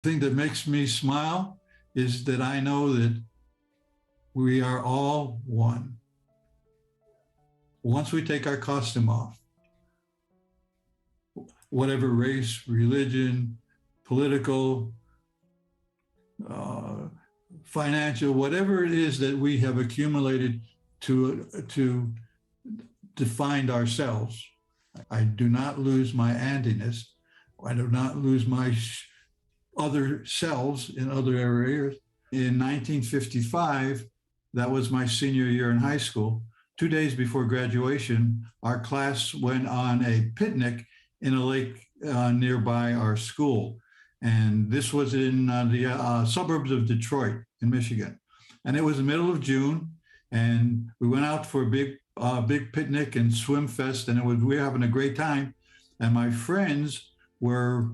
thing that makes me smile is that I know that we are all one. Once we take our costume off, whatever race, religion, political, uh, financial, whatever it is that we have accumulated to define ourselves, I do not lose my andiness. I do not lose my other selves in other areas. In 1955, that was my senior year in high school. 2 days before graduation, our class went on a picnic in a lake nearby our school. And this was in the suburbs of Detroit in Michigan. And it was the middle of June, and we went out for a big picnic and swim fest, and we were having a great time. And my friends were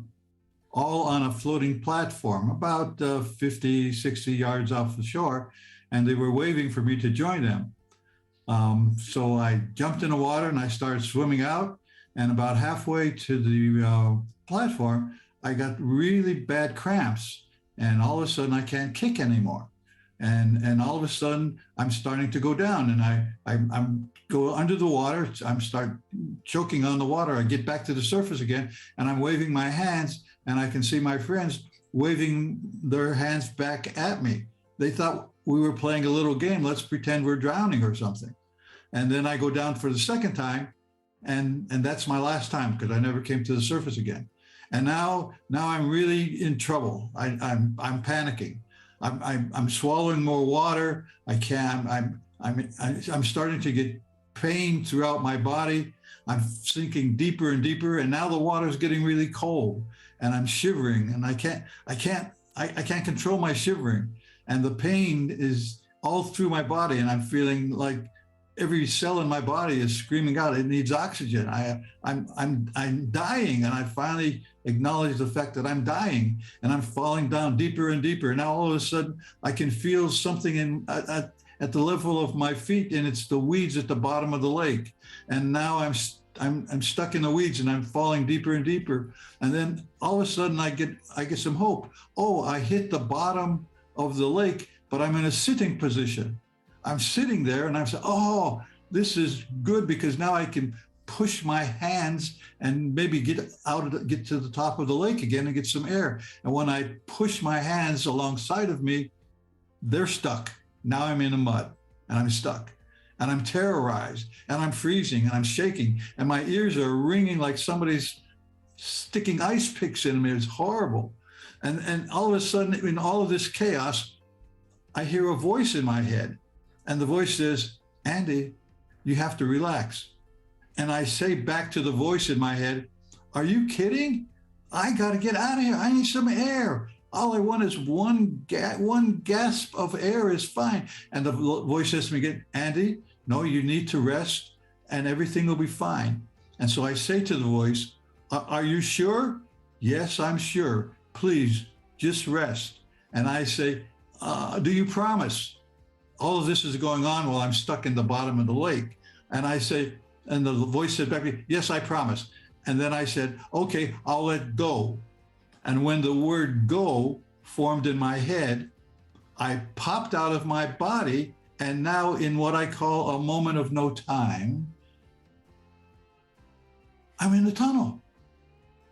all on a floating platform about 50, 60 yards off the shore, and they were waving for me to join them. So I jumped in the water and I started swimming out, and about halfway to the platform, I got really bad cramps, and all of a sudden I can't kick anymore. And all of a sudden I'm starting to go down, and I'm go under the water. I'm start choking on the water. I get back to the surface again, and I'm waving my hands, and I can see my friends waving their hands back at me. They thought we were playing a little game. Let's pretend we're drowning or something. And then I go down for the second time, and that's my last time because I never came to the surface again. And now I'm really in trouble. I'm panicking. I'm swallowing more water. I can't. I'm starting to get pain throughout my body. I'm sinking deeper and deeper, and now the water is getting really cold, and I'm shivering, and I can't control my shivering, and the pain is all through my body, and I'm feeling like every cell in my body is screaming out. It needs oxygen. I'm dying, and I finally acknowledge the fact that I'm dying, and I'm falling down deeper and deeper. And now all of a sudden, I can feel something at the level of my feet, and it's the weeds at the bottom of the lake. And now I'm stuck in the weeds, and I'm falling deeper and deeper. And then all of a sudden, I get some hope. Oh, I hit the bottom of the lake, but I'm in a sitting position. I'm sitting there, and I'm saying, oh, this is good because now I can push my hands and maybe get to the top of the lake again and get some air. And when I push my hands alongside of me, they're stuck. Now I'm in the mud, and I'm stuck, and I'm terrorized, and I'm freezing, and I'm shaking, and my ears are ringing like somebody's sticking ice picks in me. It's horrible. And all of a sudden, in all of this chaos, I hear a voice in my head. And the voice says, Andy, you have to relax. And I say back to the voice in my head, are you kidding? I got to get out of here. I need some air. All I want is one gasp of air is fine. And the voice says to me again, Andy, no, you need to rest and everything will be fine. And so I say to the voice, are you sure? Yes, I'm sure. Please just rest. And I say, do you promise? All of this is going on while I'm stuck in the bottom of the lake. And I say, and the voice said back to me, yes, I promise. And then I said, okay, I'll let go. And when the word go formed in my head, I popped out of my body. And now in what I call a moment of no time, I'm in a tunnel.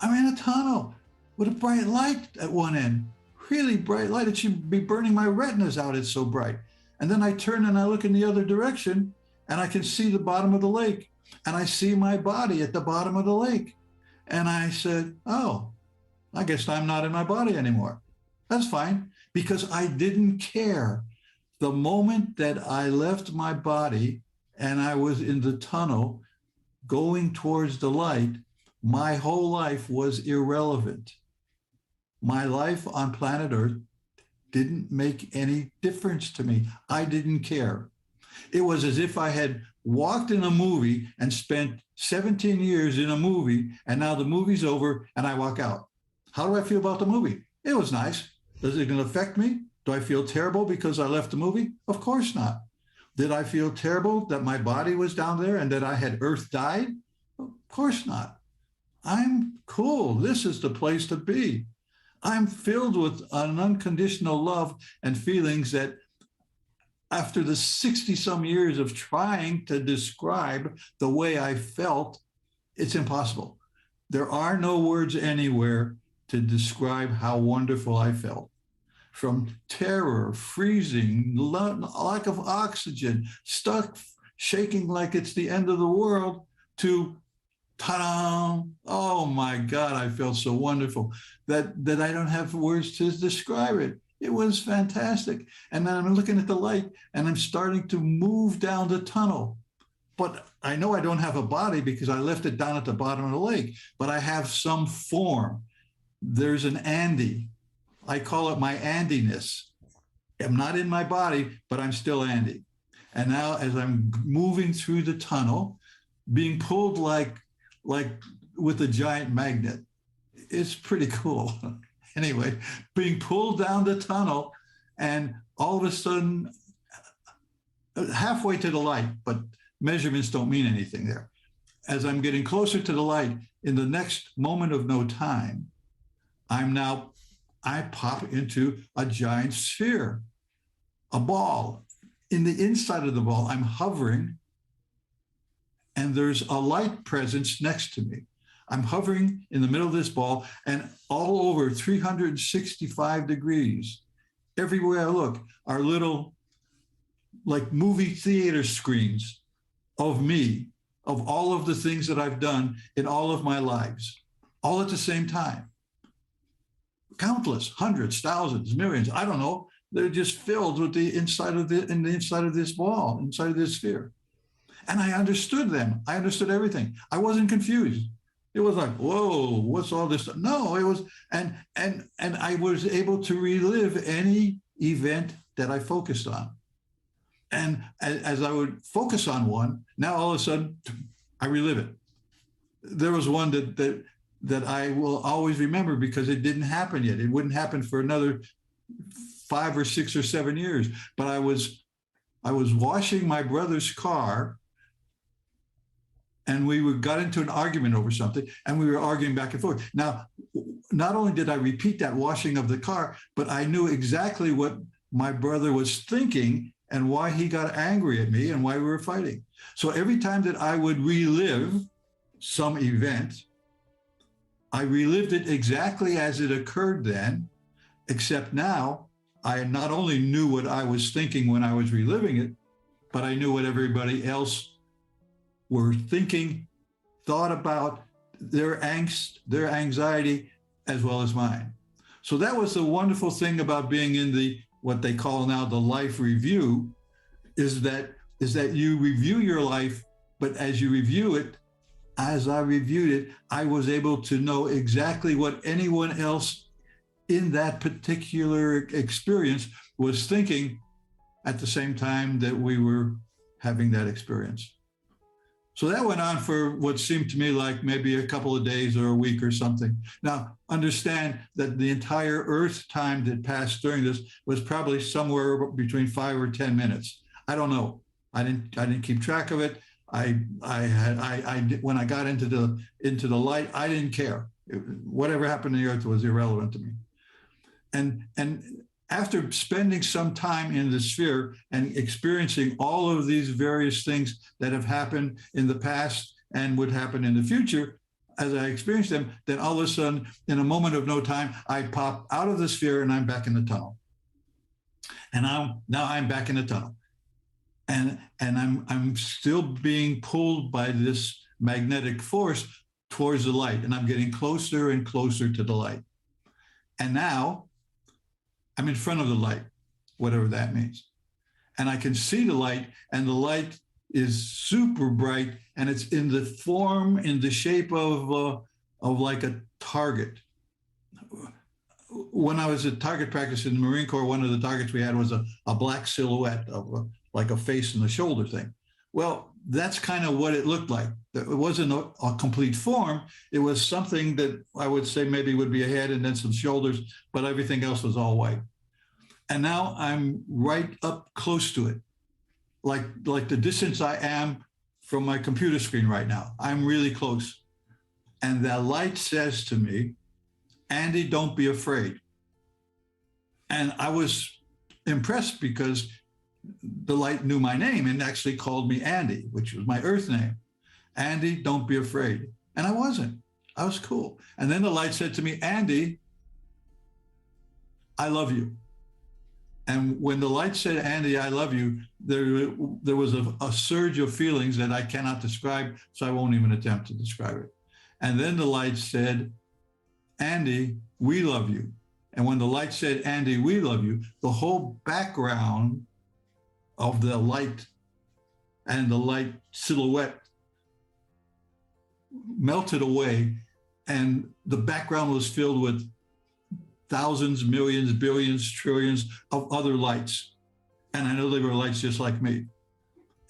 I'm in a tunnel with a bright light at one end, really bright light. It should be burning my retinas out. It's so bright. And then I turn and I look in the other direction, and I can see the bottom of the lake, and I see my body at the bottom of the lake. And I said, oh, I guess I'm not in my body anymore. That's fine, because I didn't care. The moment that I left my body and I was in the tunnel going towards the light, my whole life was irrelevant. My life on planet Earth didn't make any difference to me. I didn't care. It was as if I had walked in a movie and spent 17 years in a movie, and now the movie's over and I walk out. How do I feel about the movie? It was nice. Is it going to affect me? Do I feel terrible because I left the movie? Of course not. Did I feel terrible that my body was down there and that I had Earth died? Of course not. I'm cool. This is the place to be. I'm filled with an unconditional love and feelings that after the 60 some years of trying to describe the way I felt, it's impossible. There are no words anywhere to describe how wonderful I felt. From terror, freezing, lack of oxygen, stuck, shaking like it's the end of the world, to ta-da! Oh my God, I felt so wonderful that I don't have words to describe it. It was fantastic. And then I'm looking at the light and I'm starting to move down the tunnel. But I know I don't have a body because I left it down at the bottom of the lake, but I have some form. There's an Andy. I call it my Andiness. I'm not in my body, but I'm still Andy. And now as I'm moving through the tunnel, being pulled like with a giant magnet, it's pretty cool. Anyway, being pulled down the tunnel, and all of a sudden, halfway to the light, but measurements don't mean anything there. As I'm getting closer to the light, in the next moment of no time, I pop into a giant sphere, a ball. In the inside of the ball, I'm hovering, and there's a light presence next to me. I'm hovering in the middle of this ball, and all over 365 degrees, everywhere I look, are little, like movie theater screens of me, of all of the things that I've done in all of my lives, all at the same time. Countless, hundreds, thousands, millions, I don't know. They're just filled with the inside of this ball, inside of this sphere. And I understood them. I understood everything. I wasn't confused. It was like, whoa, what's all this? No, it was, and I was able to relive any event that I focused on. And as I would focus on one, now all of a sudden, I relive it. There was one that I will always remember because it didn't happen yet. It wouldn't happen for another 5 or 6 or 7 years. But I was washing my brother's car, and we got into an argument over something, and we were arguing back and forth. Now, not only did I repeat that washing of the car, but I knew exactly what my brother was thinking and why he got angry at me and why we were fighting. So every time that I would relive some event, I relived it exactly as it occurred then, except now I not only knew what I was thinking when I was reliving it, but I knew what everybody else were thinking, thought about, their angst, their anxiety, as well as mine. So that was the wonderful thing about being in the, what they call now the life review, is that you review your life, but as you review it, as I reviewed it, I was able to know exactly what anyone else in that particular experience was thinking at the same time that we were having that experience. So that went on for what seemed to me like maybe a couple of days or a week or something. Now, understand that the entire Earth time that passed during this was probably somewhere between 5 or 10 minutes. I don't know. I didn't keep track of it. When I got into the light, I didn't care. Whatever happened to the Earth was irrelevant to me. And after spending some time in the sphere and experiencing all of these various things that have happened in the past and would happen in the future, as I experienced them, then all of a sudden, in a moment of no time, I pop out of the sphere and I'm back in the tunnel. And now I'm back in the tunnel. And I'm still being pulled by this magnetic force towards the light, and I'm getting closer and closer to the light. And now I'm in front of the light, whatever that means. And I can see the light, and the light is super bright, and it's in the shape of like a target. When I was at target practice in the Marine Corps, one of the targets we had was a black silhouette of like a face and a shoulder thing. Well, that's kind of what it looked like. It wasn't a complete form. It was something that I would say maybe would be a head and then some shoulders, but everything else was all white. And now I'm right up close to it, like the distance I am from my computer screen right now. I'm really close. And that light says to me, Andy, don't be afraid. And I was impressed because the light knew my name and actually called me Andy, which was my earth name. Andy, don't be afraid. And I wasn't. I was cool. And then the light said to me, Andy, I love you. And when the light said, Andy, I love you, there was a surge of feelings that I cannot describe, so I won't even attempt to describe it. And then the light said, Andy, we love you. And when the light said, Andy, we love you, the whole background of the light and the light silhouette melted away, and the background was filled with thousands, millions, billions, trillions of other lights. And I know they were lights just like me.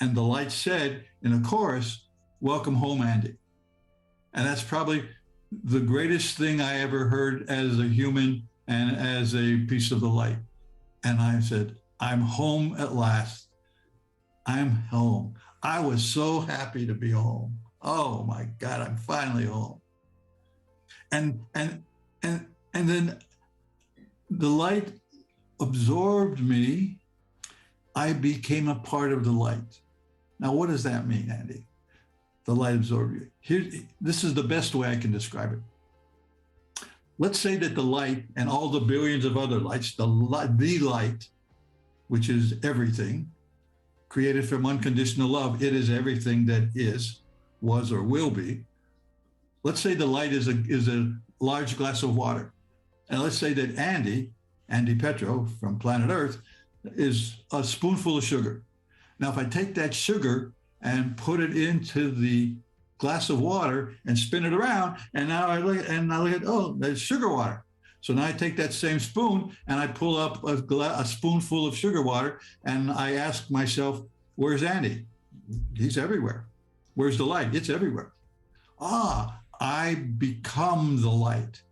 And the light said in a chorus, welcome home, Andy. And that's probably the greatest thing I ever heard as a human and as a piece of the light. And I said, I'm home at last. I'm home. I was so happy to be home. Oh my God, I'm finally home. And then the light absorbed me. I became a part of the light. Now, what does that mean, Andy? The light absorbed you. This is the best way I can describe it. Let's say that the light and all the billions of other lights, the light, which is everything, created from unconditional love, it is everything that is, was, or will be. Let's say the light is a large glass of water. And let's say that Andy Petro from planet Earth, is a spoonful of sugar. Now, if I take that sugar and put it into the glass of water and spin it around, and now I look at, oh, there's sugar water. So now I take that same spoon and I pull up a spoonful of sugar water, and I ask myself, where's Andy? He's everywhere. Where's the light? It's everywhere. I become the light.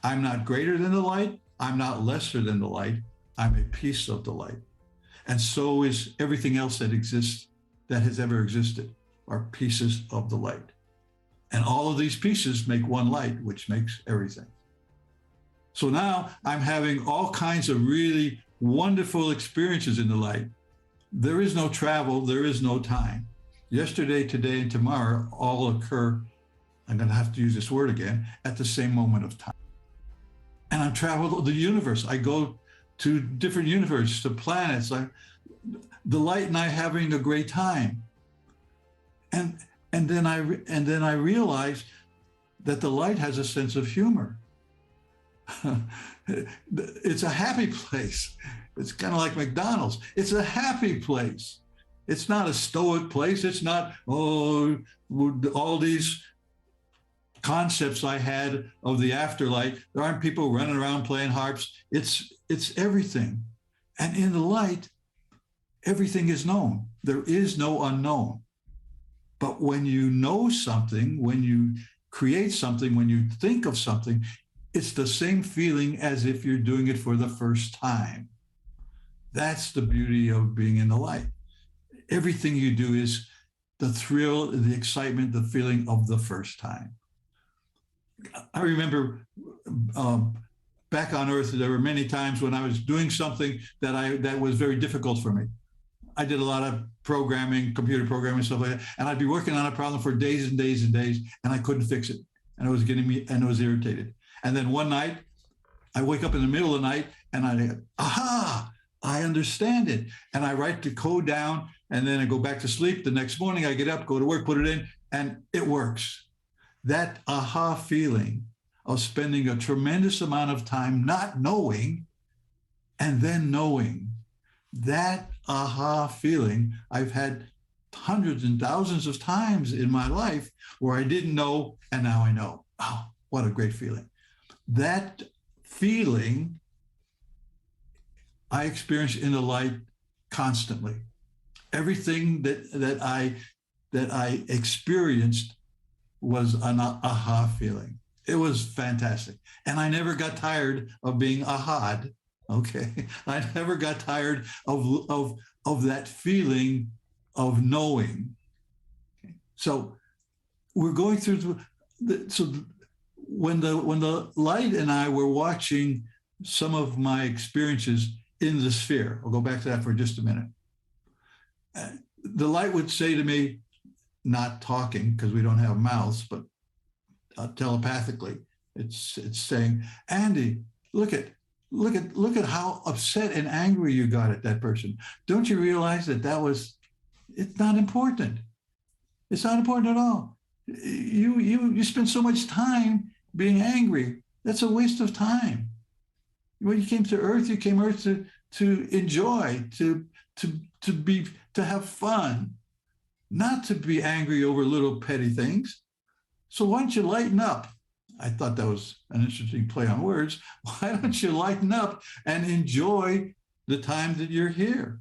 I'm not greater than the light. I'm not lesser than the light. I'm a piece of the light. And so is everything else that exists, that has ever existed, are pieces of the light. And all of these pieces make one light, which makes everything. So now I'm having all kinds of really wonderful experiences in the light. There is no travel, there is no time. Yesterday, today, and tomorrow all occur, I'm going to have to use this word again, at the same moment of time. And I've traveled the universe. I go to different universes, to planets. The light and I having a great time. And then I realized that the light has a sense of humor. It's a happy place. It's kind of like McDonald's. It's a happy place. It's not a stoic place. It's not, all these concepts I had of the afterlife. There aren't people running around playing harps. It's everything. And in the light, everything is known. There is no unknown. But when you know something, when you create something, when you think of something, it's the same feeling as if you're doing it for the first time. That's the beauty of being in the light. Everything you do is the thrill, the excitement, the feeling of the first time. I remember back on Earth, there were many times when I was doing something that was very difficult for me. I did a lot of programming, computer programming, stuff like that, and I'd be working on a problem for days and days and days, and I couldn't fix it, and it was getting me, and I was irritated. And then one night, I wake up in the middle of the night, and I go, aha, I understand it, and I write the code down, and then I go back to sleep. The next morning, I get up, go to work, put it in, and it works. That aha feeling of spending a tremendous amount of time not knowing and then knowing, that aha feeling I've had hundreds and thousands of times in my life where I didn't know and now I know. Oh, what a great feeling. That feeling I experience in the light constantly. Everything that I experienced was an aha feeling. It was fantastic. And I never got tired of being aha'd. Okay. I never got tired of that feeling of knowing. Okay. So we're going through when the light and I were watching some of my experiences in the sphere, I'll go back to that for just a minute. The light would say to me, not talking because we don't have mouths, but telepathically, it's saying, Andy, look at how upset and angry you got at that person. Don't you realize it's not important. It's not important at all. You spend so much time being angry. That's a waste of time. When you came to Earth, you came Earth to enjoy, to have fun, not to be angry over little petty things. So why don't you lighten up? I thought that was an interesting play on words. Why don't you lighten up and enjoy the time that you're here?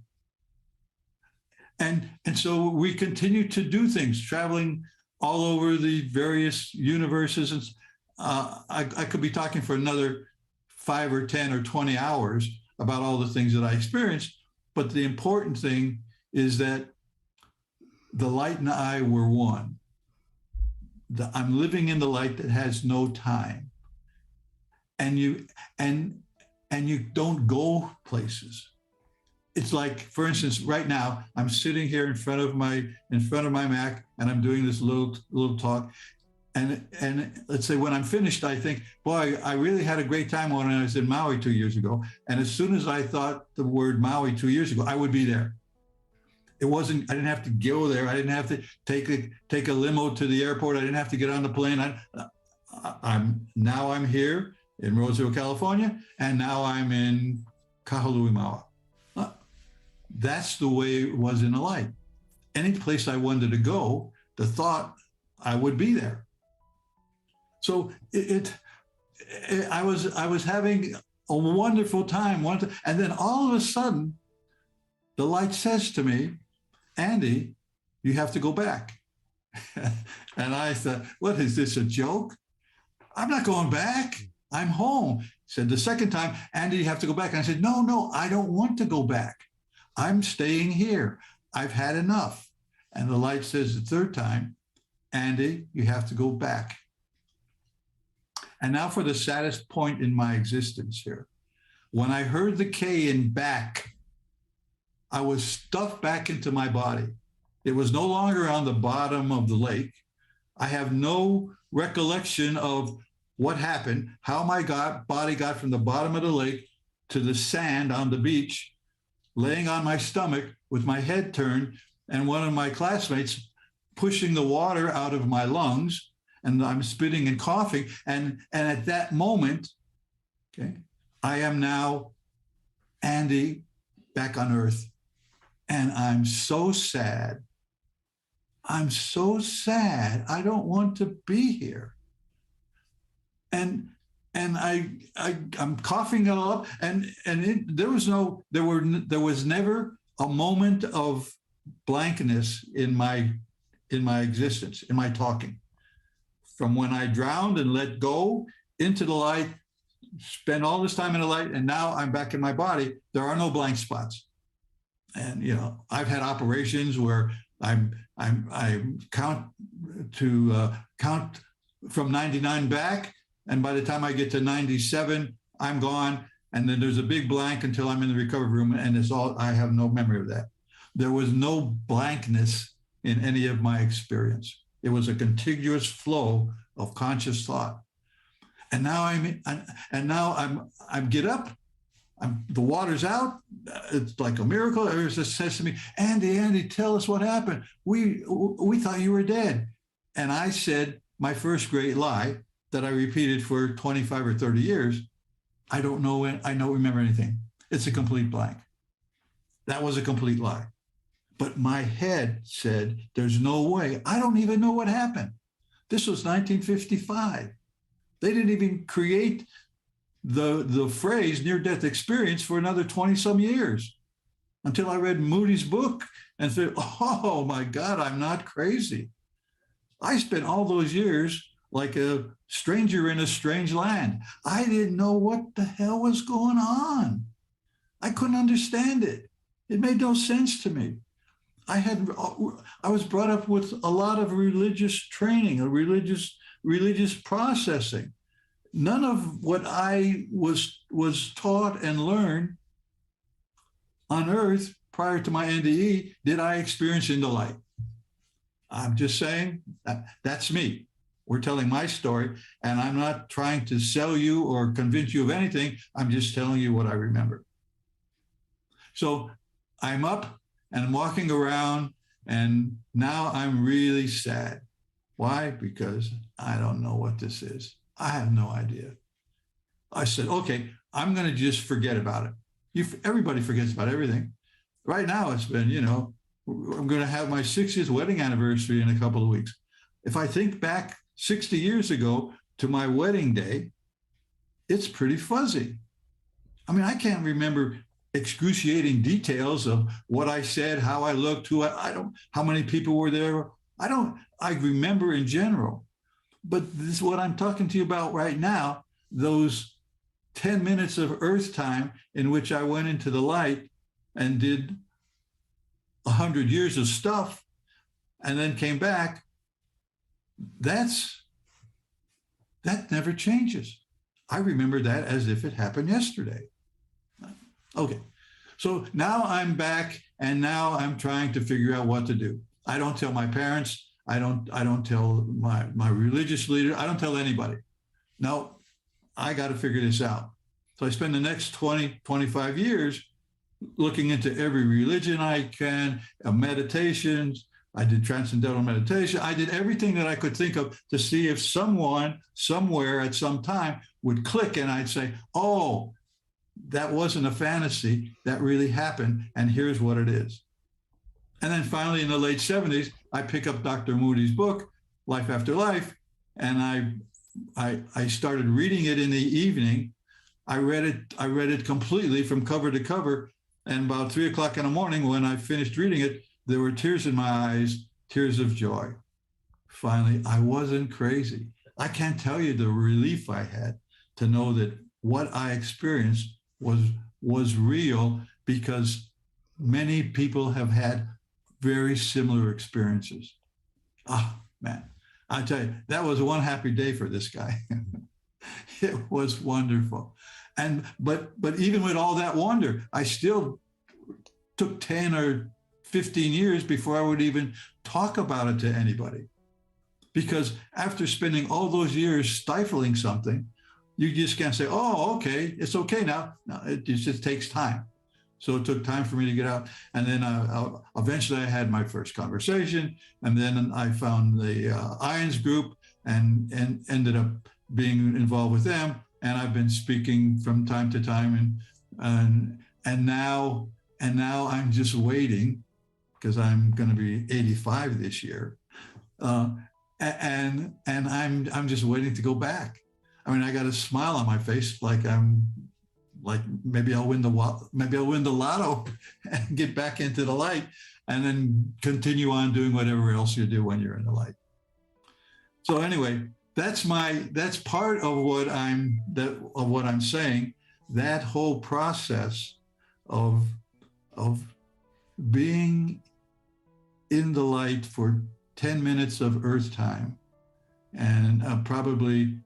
And so we continue to do things, traveling all over the various universes. And I could be talking for another 5 or 10 or 20 hours about all the things that I experienced. But the important thing is that the light and I were one. I'm living in the light that has no time. And you don't go places. It's like, for instance, right now, I'm sitting here in front of my Mac, and I'm doing this little talk. And let's say when I'm finished, I think, boy, I really had a great time when I was in Maui 2 years ago. And as soon as I thought the word Maui 2 years ago, I would be there. I didn't have to go there. I didn't have to take a limo to the airport. I didn't have to get on the plane. I'm here in Roseville, California, and now I'm in Kahului, Maui. That's the way it was in the light. Any place I wanted to go, the thought I would be there. So I was having a wonderful time. And then all of a sudden, the light says to me, Andy, you have to go back. And I thought, what is this, a joke? I'm not going back. I'm home. He said the second time, Andy, you have to go back. And I said, no, I don't want to go back. I'm staying here. I've had enough. And the light says the third time, Andy, you have to go back. And now for the saddest point in my existence here. When I heard the K in back, I was stuffed back into my body. It was no longer on the bottom of the lake. I have no recollection of what happened, how my body got from the bottom of the lake to the sand on the beach, laying on my stomach with my head turned, and one of my classmates pushing the water out of my lungs, and I'm spitting and coughing. And at that moment, okay, I am now Andy back on Earth. And I'm so sad. I'm so sad. I don't want to be here. And I'm coughing it all up. There was never a moment of blankness in my existence, in my talking. From when I drowned and let go into the light, spent all this time in the light, and now I'm back in my body, there are no blank spots. And I've had operations where I count from 99 back, and by the time I get to 97, I'm gone. And then there's a big blank until I'm in the recovery room, and I have no memory of that. There was no blankness in any of my experience. It was a contiguous flow of conscious thought. And now I get up. The water's out. It's like a miracle. Everyone just says to me, Andy, tell us what happened. We thought you were dead. And I said my first great lie that I repeated for 25 or 30 years. I don't remember anything. It's a complete blank. That was a complete lie. But my head said, there's no way. I don't even know what happened. This was 1955. They didn't even create the phrase near-death experience for another 20 some years until I read Moody's book and said, oh my God, I'm not crazy. I spent all those years like a stranger in a strange land. I didn't know what the hell was going on. I couldn't understand it. It made no sense to me. I was brought up with a lot of religious training, a religious processing. none of what I was taught and learned on earth prior to my NDE did I experience in the light. I'm just saying that's me. We're telling my story, and I'm not trying to sell you or convince you of anything. I'm just telling you what I remember. So I'm up and I'm walking around, and now I'm really sad. Why? Because I don't know what this is. I have no idea. I said, okay, I'm going to just forget about it. Everybody forgets about everything. Right now, it's been, I'm going to have my 60th wedding anniversary in a couple of weeks. If I think back 60 years ago to my wedding day, it's pretty fuzzy. I mean, I can't remember excruciating details of what I said, how I looked, how many people were there. I remember in general. But this is what I'm talking to you about right now, those 10 minutes of earth time in which I went into the light and did 100 years of stuff and then came back. That never changes. I remember that as if it happened yesterday. Okay, so now I'm back, and now I'm trying to figure out what to do. I don't tell my parents. I don't tell my religious leader. I don't tell anybody. No, I got to figure this out. So I spend the next 20, 25 years looking into every religion I can, meditations. I did transcendental meditation. I did everything that I could think of to see if someone, somewhere at some time would click, and I'd say, oh, that wasn't a fantasy. That really happened, and here's what it is. And then finally, in the late 70s, I pick up Dr. Moody's book, Life After Life, and I started reading it in the evening. I read it completely from cover to cover, and about 3 o'clock in the morning, when I finished reading it, there were tears in my eyes, tears of joy. Finally, I wasn't crazy. I can't tell you the relief I had to know that what I experienced was real, because many people have had very similar experiences. Ah, man, I tell you, that was one happy day for this guy. It was wonderful. But even with all that wonder, I still took 10 or 15 years before I would even talk about it to anybody. Because after spending all those years stifling something, you just can't say, oh, okay, it's okay now. No, it just takes time. So it took time for me to get out. And then eventually I had my first conversation. And then I found the IONS group and ended up being involved with them. And I've been speaking from time to time. And now I'm just waiting, because I'm going to be 85 this year. And I'm just waiting to go back. I mean, I got a smile on my face, like maybe I'll win the lotto and get back into the light, and then continue on doing whatever else you do when you're in the light. So anyway, that's part of what I'm saying. That whole process of being in the light for 10 minutes of earth time, and probably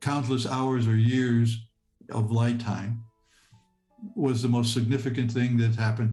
countless hours or years of light time, was the most significant thing that happened